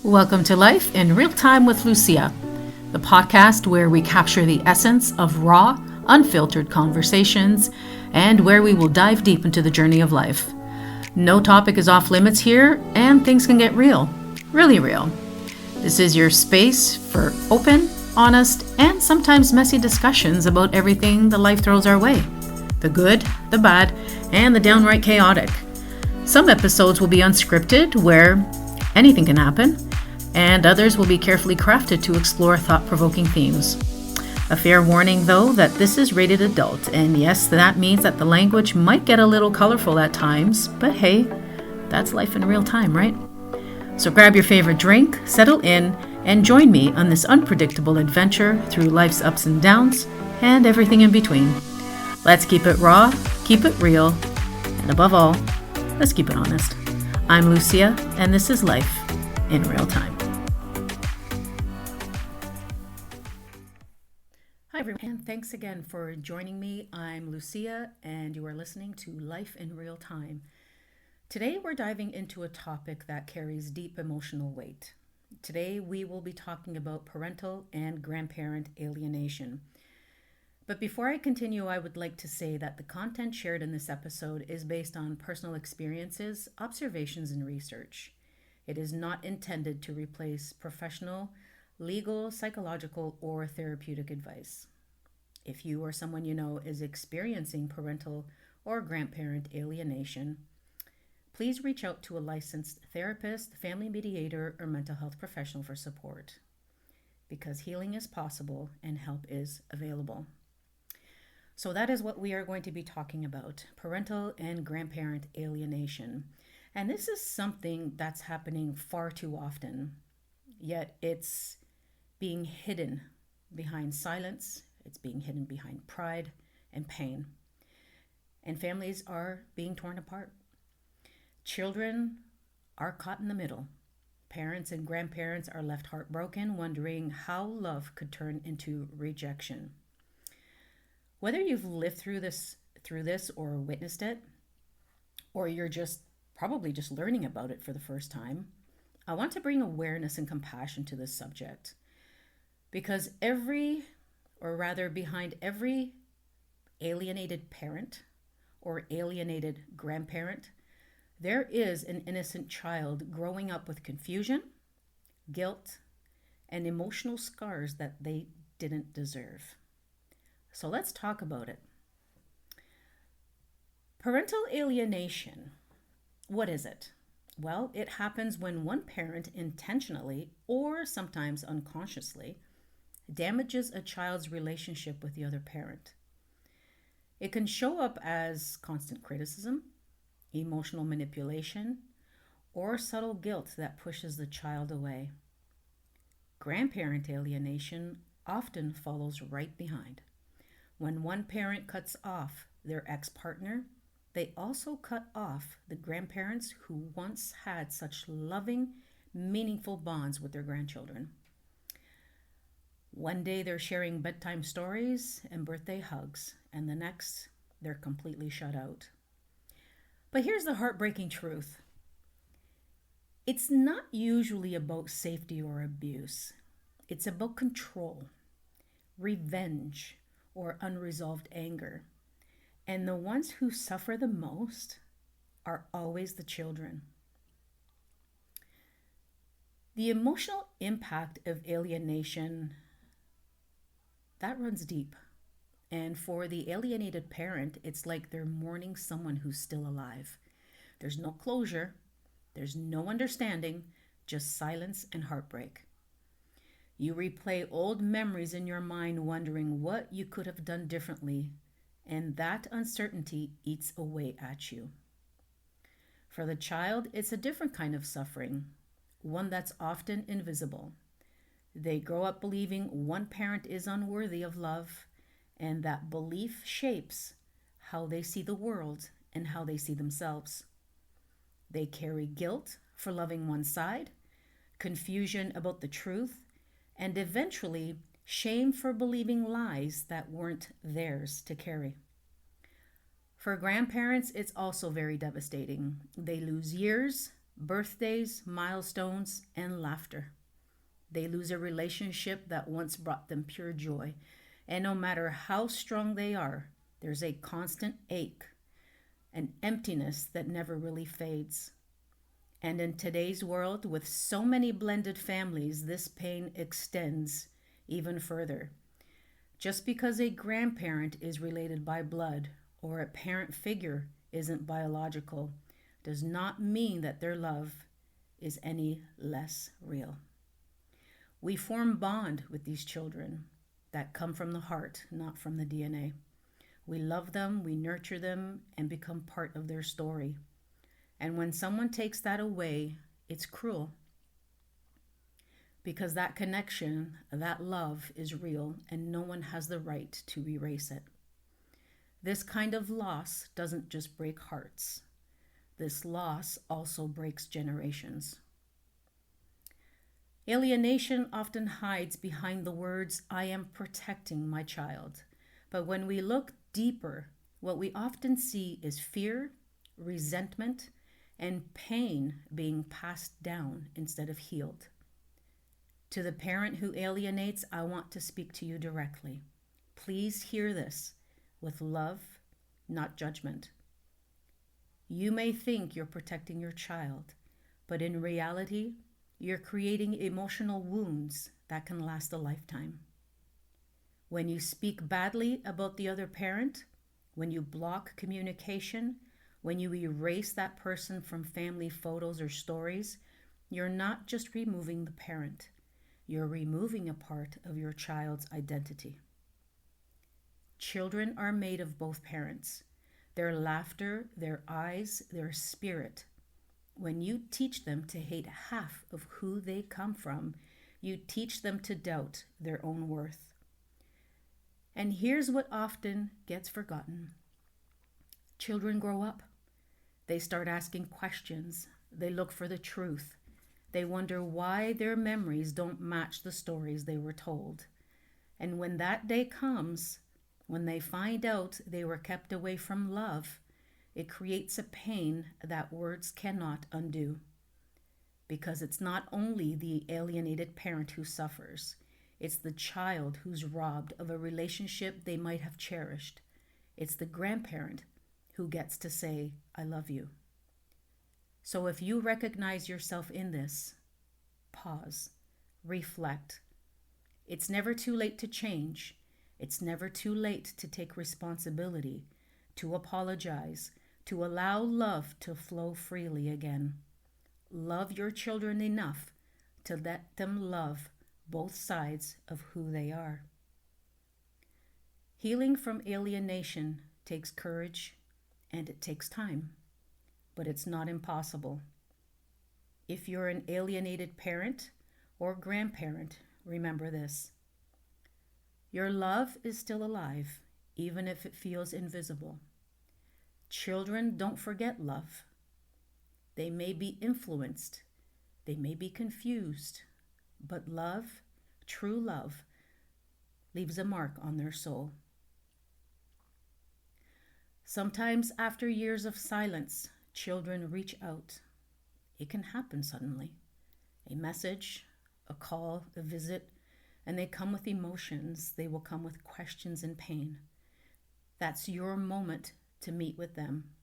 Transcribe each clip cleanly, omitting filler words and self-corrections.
Welcome to Life in Real Time with Lucia, the podcast where we capture the essence of raw, unfiltered conversations and where we will dive deep into the journey of life. No topic is off limits here, and things can get real, really real. This is your space for open, honest, and sometimes messy discussions about everything that life throws our way. The good, the bad, and the downright chaotic. Some episodes will be unscripted, where anything can happen, and others will be carefully crafted to explore thought-provoking themes. A fair warning, though, that this is rated adult, and yes, that means that the language might get a little colorful at times, but hey, that's life in real time, right? So grab your favorite drink, settle in, and join me on this unpredictable adventure through life's ups and downs, and everything in between. Let's keep it raw, keep it real, and above all, let's keep it honest. I'm Lucia, and this is Life in Real Time. Hi everyone, and thanks again for joining me. I'm Lucia, and you are listening to Life in Real Time. Today we're diving into a topic that carries deep emotional weight. Today we will be talking about parental and grandparent alienation. But before I continue, I would like to say that the content shared in this episode is based on personal experiences, observations, and research. It is not intended to replace professional, legal, psychological, or therapeutic advice. If you or someone you know is experiencing parental or grandparent alienation, please reach out to a licensed therapist, family mediator, or mental health professional for support, because healing is possible and help is available. So that is what we are going to be talking about, parental and grandparent alienation. And this is something that's happening far too often, yet it's being hidden behind silence, it's being hidden behind pride and pain. And families are being torn apart. Children are caught in the middle. Parents and grandparents are left heartbroken, wondering how love could turn into rejection. Whether you've lived through this or witnessed it, or you're probably just learning about it for the first time, I want to bring awareness and compassion to this subject. Because behind every alienated parent or alienated grandparent, there is an innocent child growing up with confusion, guilt, and emotional scars that they didn't deserve. So let's talk about it. Parental alienation. What is it? Well, it happens when one parent intentionally or sometimes unconsciously damages a child's relationship with the other parent. It can show up as constant criticism, emotional manipulation, or subtle guilt that pushes the child away. Grandparent alienation often follows right behind. When one parent cuts off their ex-partner, they also cut off the grandparents who once had such loving, meaningful bonds with their grandchildren. One day they're sharing bedtime stories and birthday hugs, and the next they're completely shut out. But here's the heartbreaking truth. It's not usually about safety or abuse. It's about control, revenge, or unresolved anger. And the ones who suffer the most are always the children. The emotional impact of alienation, that runs deep. And for the alienated parent, it's like they're mourning someone who's still alive. There's no closure, there's no understanding, just silence and heartbreak. You replay old memories in your mind, wondering what you could have done differently, and that uncertainty eats away at you. For the child, it's a different kind of suffering, one that's often invisible. They grow up believing one parent is unworthy of love, and that belief shapes how they see the world and how they see themselves. They carry guilt for loving one side, confusion about the truth, and eventually shame for believing lies that weren't theirs to carry. For grandparents, it's also very devastating. They lose years, birthdays, milestones, and laughter. They lose a relationship that once brought them pure joy. And no matter how strong they are, there's a constant ache, an emptiness that never really fades. And in today's world, with so many blended families, this pain extends even further. Just because a grandparent is related by blood or a parent figure isn't biological does not mean that their love is any less real. We form bond with these children that come from the heart, not from the DNA. We love them, we nurture them, and become part of their story. And when someone takes that away, it's cruel. Because that connection, that love is real, and no one has the right to erase it. This kind of loss doesn't just break hearts. This loss also breaks generations. Alienation often hides behind the words, "I am protecting my child." But when we look deeper, what we often see is fear, resentment, and pain being passed down instead of healed. To the parent who alienates, I want to speak to you directly. Please hear this with love, not judgment. You may think you're protecting your child, but in reality, you're creating emotional wounds that can last a lifetime. When you speak badly about the other parent, when you block communication, when you erase that person from family photos or stories, you're not just removing the parent, you're removing a part of your child's identity. Children are made of both parents, their laughter, their eyes, their spirit. When you teach them to hate half of who they come from, you teach them to doubt their own worth. And here's what often gets forgotten. Children grow up. They start asking questions. They look for the truth. They wonder why their memories don't match the stories they were told. And when that day comes, when they find out they were kept away from love, it creates a pain that words cannot undo. Because it's not only the alienated parent who suffers, it's the child who's robbed of a relationship they might have cherished. It's the grandparent who gets to say, "I love you." So if you recognize yourself in this, pause, reflect. It's never too late to change. It's never too late to take responsibility, to apologize, to allow love to flow freely again. Love your children enough to let them love both sides of who they are. Healing from alienation takes courage and it takes time, but it's not impossible. If you're an alienated parent or grandparent, remember this. Your love is still alive, even if it feels invisible. Children don't forget love. They may be influenced, they may be confused, but love, true love, leaves a mark on their soul. Sometimes after years of silence, children reach out. It can happen suddenly. A message, a call, a visit, and they come with emotions. They will come with questions and pain. That's your moment to meet with them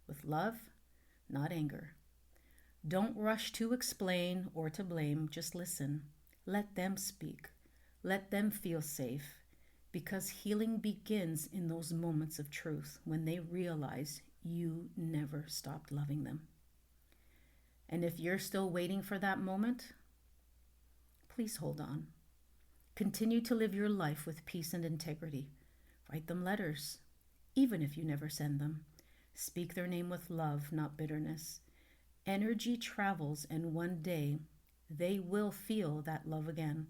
with love, not anger. Don't rush to explain or to blame, just listen. Let them speak. Let them feel safe, because healing begins in those moments of truth when they realize you never stopped loving them. And if you're still waiting for that moment, please hold on. Continue to live your life with peace and integrity. Write them letters, even if you never send them. Speak their name with love, not bitterness. Energy travels, and one day they will feel that love again.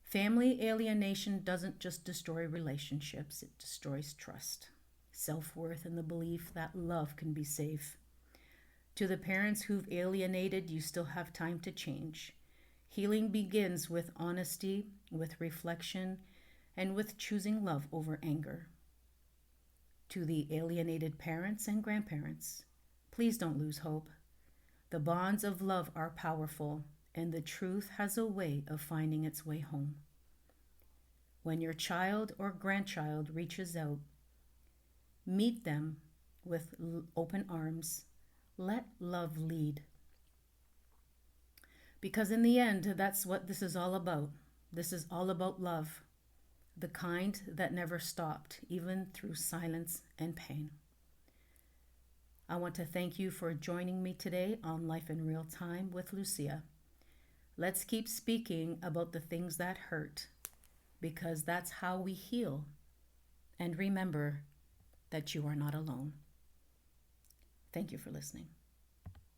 Family alienation doesn't just destroy relationships, it destroys trust, self-worth, and the belief that love can be safe. To the parents who've alienated, you still have time to change. Healing begins with honesty, with reflection, and with choosing love over anger. To the alienated parents and grandparents, please don't lose hope. The bonds of love are powerful, and the truth has a way of finding its way home. When your child or grandchild reaches out, meet them with open arms. Let love lead. Because in the end, that's what this is all about. This is all about love, the kind that never stopped, even through silence and pain. I want to thank you for joining me today on Life in Real Time with Lucia. Let's keep speaking about the things that hurt, because that's how we heal. And remember that you are not alone. Thank you for listening.